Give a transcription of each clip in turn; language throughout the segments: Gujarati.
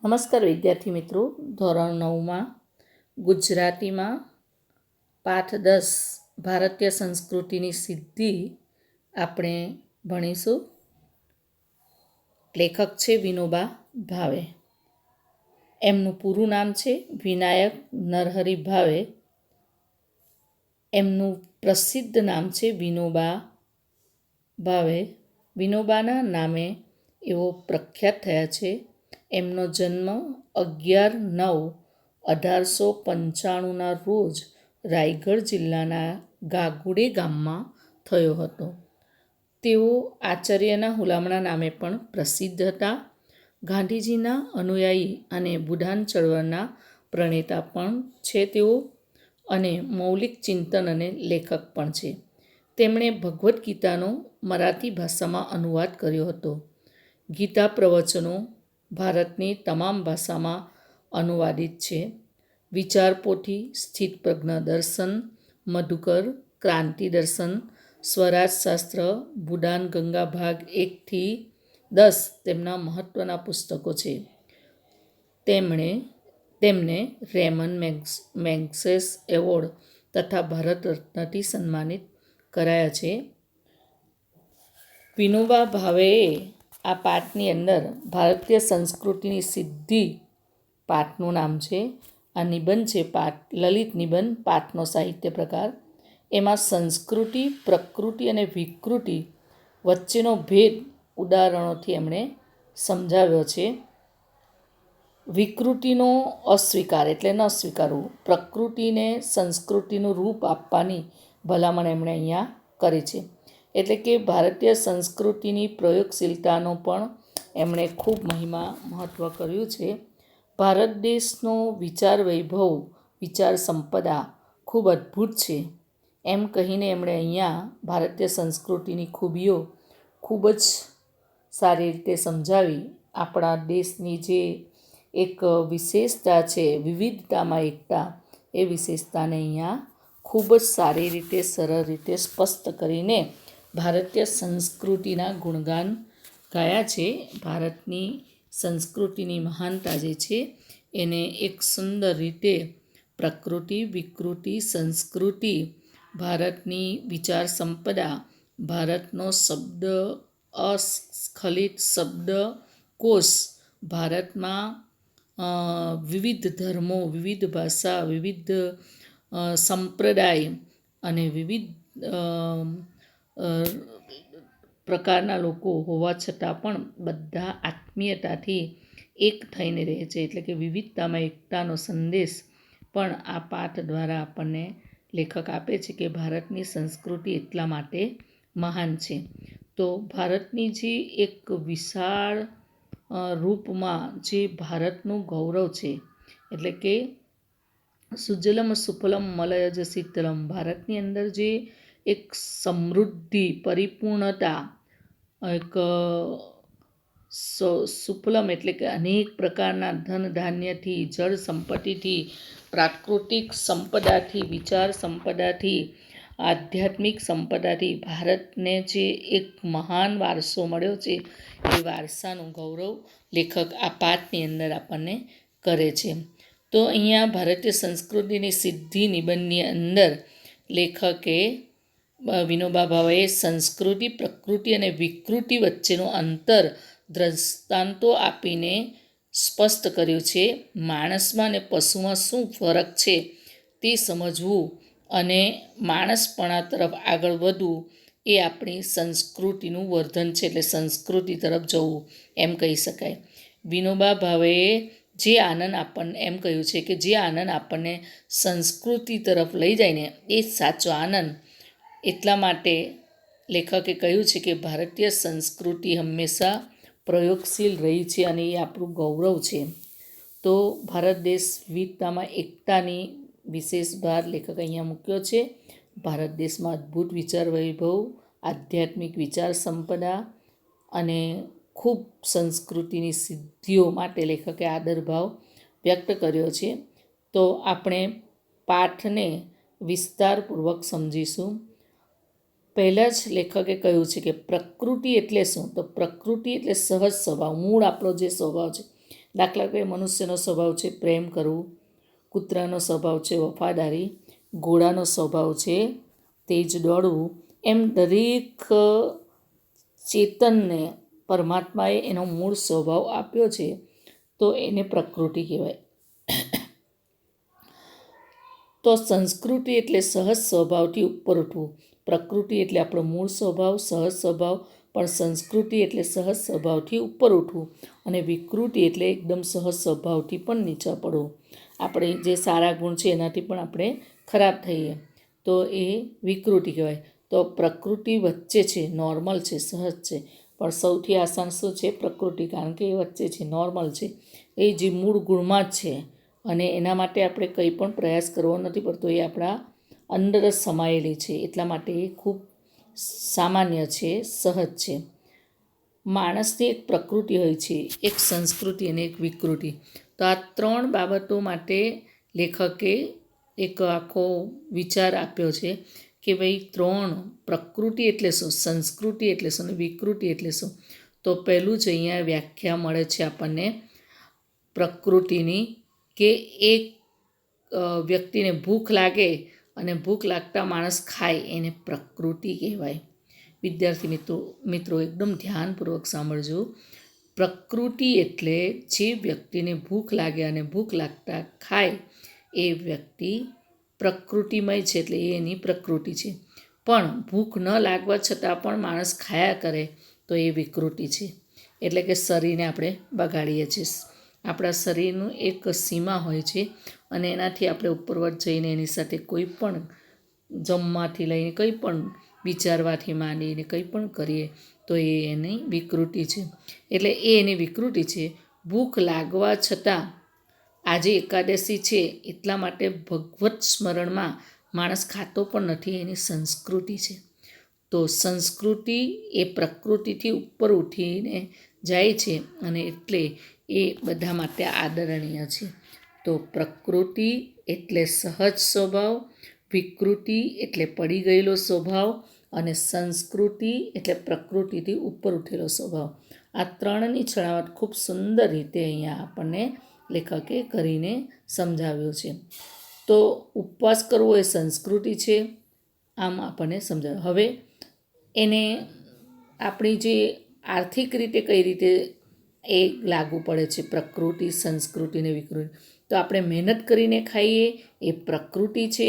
નમસ્કાર વિદ્યાર્થી મિત્રો, ધોરણ 9માં ગુજરાતીમાં પાઠ 10 ભારતીય સંસ્કૃતિની સિદ્ધિ આપણે ભણીશું. લેખક છે વિનોબા ભાવે. એમનું પૂરું નામ છે વિનાયક નરહરિ ભાવે. એમનું પ્રસિદ્ધ નામ છે વિનોબા ભાવે. વિનોબાના નામે એવો પ્રખ્યાત થયા છે. એમનો જન્મ 11/9/1895ના રોજ રાયગઢ જિલ્લાના ગાગુડે ગામમાં થયો હતો. તેઓ આચાર્યના હુલામણા નામે પણ પ્રસિદ્ધ હતા. ગાંધીજીના અનુયાયી અને બુધાન ચળવળના પ્રણેતા પણ છે તેઓ, અને મૌલિક ચિંતન અને લેખક પણ છે. તેમણે ભગવદ્ ગીતાનો મરાઠી ભાષામાં અનુવાદ કર્યો હતો. ગીતા પ્રવચનો ભારતની તમામ ભાષામાં અનુવાદિત છે. વિચાર પોથી, સ્થિતપ્રજ્ઞ દર્શન, મધુકર, ક્રાંતિ દર્શન, સ્વરાજ શાસ્ત્ર, બુડાન ગંગા ભાગ 1-10 તેમના મહત્ત્વના પુસ્તકો છે. તેમને રેમન મેગ્સેસ એવોર્ડ તથા ભારત રત્નથી સન્માનિત કરાયા છે. વિનોબા ભાવેએ આ પાઠની અંદર ભારતીય સંસ્કૃતિની સિદ્ધિ પાઠનું નામ છે. આ નિબંધ છે પાઠ, લલિત નિબંધ, પાઠનો સાહિત્ય પ્રકાર. એમાં સંસ્કૃતિ, પ્રકૃતિ અને વિકૃતિ વચ્ચેનો ભેદ ઉદાહરણોથી એમણે સમજાવ્યો છે. વિકૃતિનો અસ્વીકાર એટલે ન સ્વીકારવું, પ્રકૃતિને સંસ્કૃતિનું રૂપ આપવાની ભલામણ એમણે અહીંયા કરી છે. એટલે કે ભારતીય સંસ્કૃતિની પ્રયોગશીલતાનો પણ એમણે ખૂબ મહત્ત્વ કર્યું છે. ભારત દેશનો વિચાર વૈભવ, વિચાર સંપદા ખૂબ અદ્ભુત છે એમ કહીને એમણે અહીંયા ભારતીય સંસ્કૃતિની ખૂબીઓ ખૂબ જ સારી રીતે સમજાવી. આપણા દેશની જે એક વિશેષતા છે, વિવિધતામાં એકતા, એ વિશેષતાને અહીંયા ખૂબ જ સારી રીતે, સરળ રીતે સ્પષ્ટ કરીને ભારતીય સંસ્કૃતિના ગુણગાન ગાયા છે. ભારતની સંસ્કૃતિની મહાનતા જે છે એને એક સુંદર રીતે પ્રકૃતિ, વિકૃતિ, સંસ્કૃતિ, ભારતની વિચાર સંપદા, ભારતનો શબ્દ અસ્ખલિત શબ્દકોશ, ભારતમાં વિવિધ ધર્મો, વિવિધ ભાષા, વિવિધ સંપ્રદાય અને વિવિધ પ્રકારના લોકો હોવા છતાં પણ બધા આત્મીયતાથી એક થઈને રહે છે. એટલે કે વિવિધતામાં એકતાનો સંદેશ પણ આ પાઠ દ્વારા આપણને લેખક આપે છે કે ભારતની સંસ્કૃતિ એટલા માટે મહાન છે. તો ભારતની જે એક વિશાળ રૂપમાં જે ભારતનું ગૌરવ છે, એટલે કે સુજલમ સુફલમ મલયજ શીતલમ, ભારતની અંદર જે એક સમૃદ્ધિ, પરિપૂર્ણતા, એક સુફલમ એટલે કે અનેક પ્રકારના ધન ધાન્યથી, જળ સંપત્તિથી, પ્રાકૃતિક સંપદાથી, વિચાર સંપદાથી, આધ્યાત્મિક સંપદાથી ભારતને જે એક મહાન વારસો મળ્યો છે, એ વારસાનું ગૌરવ લેખક આ પાઠની અંદર આપણને કરે છે. તો અહીંયા ભારતીય સંસ્કૃતિની સિદ્ધિ નિબંધની અંદર લેખકે વિનોબા ભાવેએ સંસ્કૃતિ, પ્રકૃતિ અને વિકૃતિ વચ્ચેનું અંતર દ્રષ્ટાંતો આપીને સ્પષ્ટ કર્યું છે. માણસમાં અને પશુમાં શું ફરક છે તે સમજવું અને માણસપણા તરફ આગળ વધવું એ આપણી સંસ્કૃતિનું વર્ધન છે. એટલે સંસ્કૃતિ તરફ જવું એમ કહી શકાય. વિનોબા ભાવેએ જે આનંદ આપણને એમ કહ્યું છે કે જે આનંદ આપણને સંસ્કૃતિ તરફ લઈ જાય ને, એ સાચો આનંદ. એટલા માટે લેખકે કહ્યું છે કે ભારતીય સંસ્કૃતિ હંમેશા પ્રયોગશીલ રહી છે અને એ આપણું ગૌરવ છે. તો ભારત દેશ વિવિધતામાં એકતાની વિશેષ ભાર લેખક અહીંયા મૂક્યો છે. ભારત દેશમાં અદ્ભુત વિચાર વૈભવ, આધ્યાત્મિક વિચાર સંપદા અને ખૂબ સંસ્કૃતિની સિદ્ધિઓ માટે લેખકે આદરભાવ વ્યક્ત કર્યો છે. તો આપણે પાઠને વિસ્તારપૂર્વક સમજીશું. પહેલાં જ લેખકે કહ્યું છે કે પ્રકૃતિ એટલે શું? તો પ્રકૃતિ એટલે સહજ સ્વભાવ, મૂળ આપણો જે સ્વભાવ છે દાખલા કે મનુષ્યનો સ્વભાવ છે પ્રેમ કરવું, કૂતરાનો સ્વભાવ છે વફાદારી, ઘોડાનો સ્વભાવ છે તેજ દોડવું. એમ દરેક ચેતનને પરમાત્માએ એનો મૂળ સ્વભાવ આપ્યો છે, તો એને પ્રકૃતિ કહેવાય. તો સંસ્કૃતિ એટલે સહજ સ્વભાવથી ઉપર ઉઠવું. પ્રકૃતિ એટલે આપણો મૂળ સ્વભાવ, સહજ સ્વભાવ, પણ સંસ્કૃતિ એટલે સહજ સ્વભાવથી ઉપર ઉઠવું, અને વિકૃતિ એટલે એકદમ સહજ સ્વભાવથી પણ નીચા પડવું. આપણે જે સારા ગુણ છે એનાથી પણ આપણે ખરાબ થઈએ તો એ વિકૃતિ કહેવાય. તો પ્રકૃતિ વચ્ચે છે, નોર્મલ છે, સહજ છે. પણ સૌથી આસાન શું છે? પ્રકૃતિ, કારણ કે એ વચ્ચે છે, નોર્મલ છે, એ જે મૂળ ગુણમાં જ છે. અને એના માટે આપણે કંઈ પણ પ્રયાસ કરવો નથી પડતો, એ આપણા અંદર જ સમાયેલી છે. એટલા માટે એ ખૂબ સામાન્ય છે, સહજ છે. માણસની એક પ્રકૃતિ હોય છે, એક સંસ્કૃતિ અને એક વિકૃતિ. તો આ ત્રણ બાબતો માટે લેખકે એક આખો વિચાર આપ્યો છે કે ભાઈ ત્રણ, પ્રકૃતિ એટલે શું, સંસ્કૃતિ એટલે શું અને વિકૃતિ એટલે શું. તો પહેલું જ અહીંયા વ્યાખ્યા મળે છે આપણને પ્રકૃતિની, કે એક વ્યક્તિને ભૂખ લાગે અને ભૂખ લાગતા માણસ ખાય એને પ્રકૃતિ કહેવાય. વિદ્યાર્થી મિત્રો એકદમ ધ્યાનપૂર્વક સાંભળજો. પ્રકૃતિ એટલે જે વ્યક્તિને ભૂખ લાગે અને ભૂખ લાગતા ખાય એ વ્યક્તિ પ્રકૃતિમય છે, એટલે એ એની પ્રકૃતિ છે. પણ ભૂખ ન લાગવા છતાં પણ માણસ ખાયા કરે તો એ વિકૃતિ છે. એટલે કે શરીરને આપણે બગાડીએ છીએ. આપણા શરીરનું એક સીમા હોય છે અને એનાથી આપણે ઉપરવટ જઈને એની સાથે કોઈ પણ જમવાથી લઈને કંઈ પણ વિચારવાથી માંડીને કંઈ પણ કરીએ તો એ એની વિકૃતિ છે. એટલે એ એની વિકૃતિ છે. ભૂખ લાગવા છતાં આજે એકાદશી છે એટલા માટે ભગવત સ્મરણમાં માણસ ખાતો પણ નથી, એની સંસ્કૃતિ છે. તો સંસ્કૃતિ એ પ્રકૃતિથી ઉપર ઉઠીને જાય છે અને એટલે એ બધા માટે આદરણીય છે. તો પ્રકૃતિ એટલે સહજ સ્વભાવ, વિકૃતિ એટલે પડી ગયેલો સ્વભાવ, અને સંસ્કૃતિ એટલે પ્રકૃતિથી ઉપર ઉઠેલો સ્વભાવ. આ ત્રણની છણાવટ ખૂબ સુંદર રીતે અહીંયા આપણને લેખકે કરીને સમજાવ્યું છે. તો ઉપવાસ કરવો એ સંસ્કૃતિ છે, આમ આપણને સમજાવ્યું. હવે એને આપણી જે આર્થિક રીતે કઈ રીતે એ લાગુ પડે છે, પ્રકૃતિ, સંસ્કૃતિ અને વિકૃતિ. તો આપણે મહેનત કરીને ખાઈએ એ પ્રકૃતિ છે.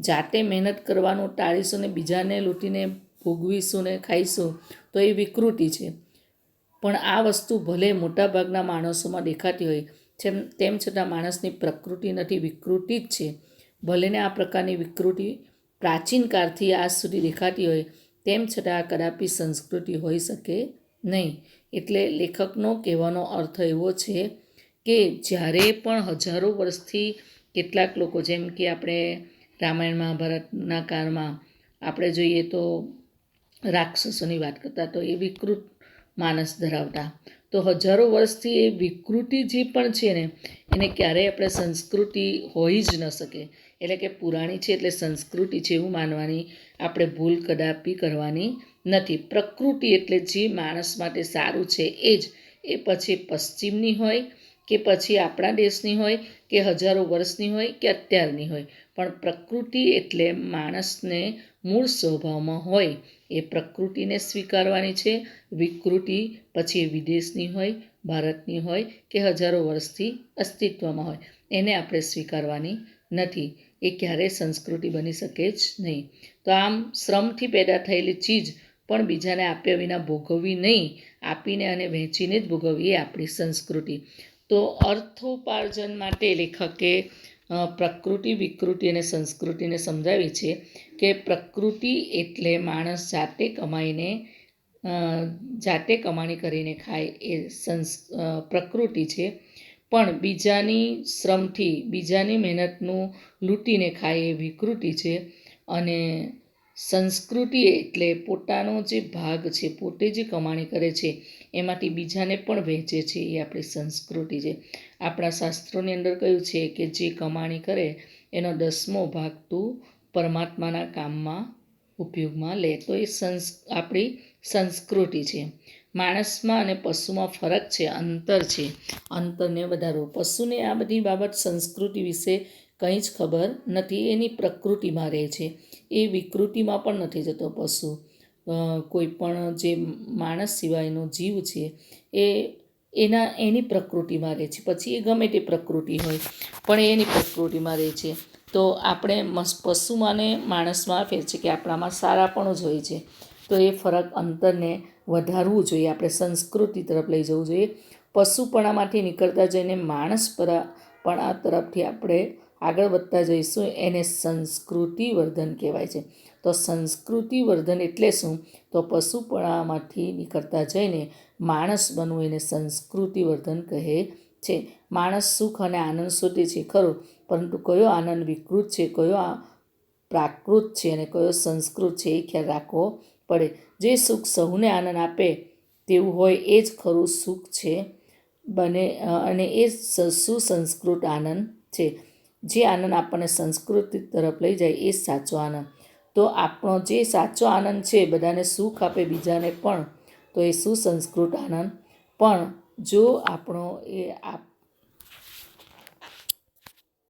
જાતે મહેનત કરવાનું ટાળીશું ને બીજાને લૂંટીને ભોગવીશું ને ખાઈશું તો એ વિકૃતિ છે. પણ આ વસ્તુ ભલે મોટાભાગના માણસોમાં દેખાતી હોય તેમ છતાં માણસની પ્રકૃતિ નથી, વિકૃતિ જ છે. ભલેને આ પ્રકારની વિકૃતિ પ્રાચીન કાળથી આજ સુધી દેખાતી હોય તેમ છતાં આ કદાપી સંસ્કૃતિ હોઈ શકે નહીં. એટલે લેખકનો કહેવાનો અર્થ એવો છે કે જ્યારે પણ હજારો વર્ષથી કેટલાક લોકો, જેમ કે આપણે રામાયણ મહાભારતના કાળમાં આપણે જોઈએ તો રાક્ષસોની વાત કરતા તો એ વિકૃત માનસ ધરાવતા. તો હજારો વર્ષથી એ વિકૃતિ જે પણ છે ને એને ક્યારેય આપણે સંસ્કૃતિ હોઈ જ ન શકે. એટલે કે પુરાણી છે એટલે સંસ્કૃતિ છે એવું માનવાની આપણે ભૂલ કદાપી કરવાની નથી. પ્રકૃતિ એટલે જે માણસ માટે સારું છે એ જ, એ પછી પશ્ચિમની હોય કે પછી આપણા દેશની હોય કે હજારો વર્ષની હોય કે અત્યારની હોય, પણ પ્રકૃતિ એટલે માણસને મૂળ સ્વભાવમાં હોય એ પ્રકૃતિને સ્વીકારવાની છે. વિકૃતિ પછી એ વિદેશની હોય, ભારતની હોય કે હજારો વર્ષથી અસ્તિત્વમાં હોય, એને આપણે સ્વીકારવાની નથી. એ ક્યારેય સંસ્કૃતિ બની શકે જ નહીં. તો આમ શ્રમથી પેદા થયેલી ચીજ પણ બીજાને આપ્યા વિના ભોગવવી નહીં, આપીને અને વહેંચીને જ ભોગવવી એ આપણી સંસ્કૃતિ. તો અર્થોપાર્જન માટે લેખકે પ્રકૃતિ, વિકૃતિ અને સંસ્કૃતિને સમજાવી છે કે પ્રકૃતિ એટલે માણસ જાતે કમાણી કરીને ખાય એ પ્રકૃતિ છે. પણ બીજાની શ્રમથી, બીજાની મહેનતનું લૂંટીને ખાય એ વિકૃતિ છે. અને સંસ્કૃતિ એટલે પોતાનો જે ભાગ છે, પોતે જે કમાણી કરે છે એમાંથી બીજાને પણ વહેંચે છે, એ આપણી સંસ્કૃતિ છે. આપણા શાસ્ત્રોની અંદર કહ્યું છે કે જે કમાણી કરે એનો 10મો ભાગ તું પરમાત્માના કામમાં ઉપયોગમાં લે, તો એ આપણી સંસ્કૃતિ છે. માણસમાં અને પશુમાં ફરક છે, અંતર છે. અંતરને વધારવું. પશુને આ બધી બાબત સંસ્કૃતિ વિશે કંઈ જ ખબર નથી. એની પ્રકૃતિમાં રહે છે, એ વિકૃતિમાં પણ નથી જતો પશુ. કોઈ પણ જે માણસ સિવાયનો જીવ છે એ એની પ્રકૃતિમાં રહે છે. પછી એ ગમે તે પ્રકૃતિ હોય પણ એની પ્રકૃતિમાં રહે છે. તો આપણે પશુમાં ને માણસમાં ફેર છે કે આપણામાં સારાપણું જ હોય છે. તો એ ફરક અંતરને વધારવું જોઈએ. આપણે સંસ્કૃતિ તરફ લઈ જવું જોઈએ. પશુપણામાંથી નીકળતા જઈને માણસપણા તરફથી આપણે આગળ વધતા જઈશું. એને સંસ્કૃતિ વર્ધન કહેવાય છે. તો સંસ્કૃતિ વર્ધન એટલે શું? તો પશુપણામાંથી નીકળતા જઈને માણસ બનવું એને સંસ્કૃતિ વર્ધન કહે છે. માણસ સુખ અને આનંદ શોધે છે ખરો, પરંતુ કયો આનંદ વિકૃત છે, કયો પ્રાકૃત છે અને કયો સંસ્કૃત છે એ ખ્યાલ રાખવો પડે. જે સુખ સહુને આનંદ આપે તેવું હોય એ જ ખરું સુખ છે અને એ સુસંસ્કૃત આનંદ છે. જે આનંદ આપણને સંસ્કૃતિ તરફ લઈ જાય એ સાચો આનંદ. તો આપણો જે સાચો આનંદ છે, બધાને સુખ આપે બીજાને પણ, તો એ સુસંસ્કૃત આનંદ. પણ જો આપણો એ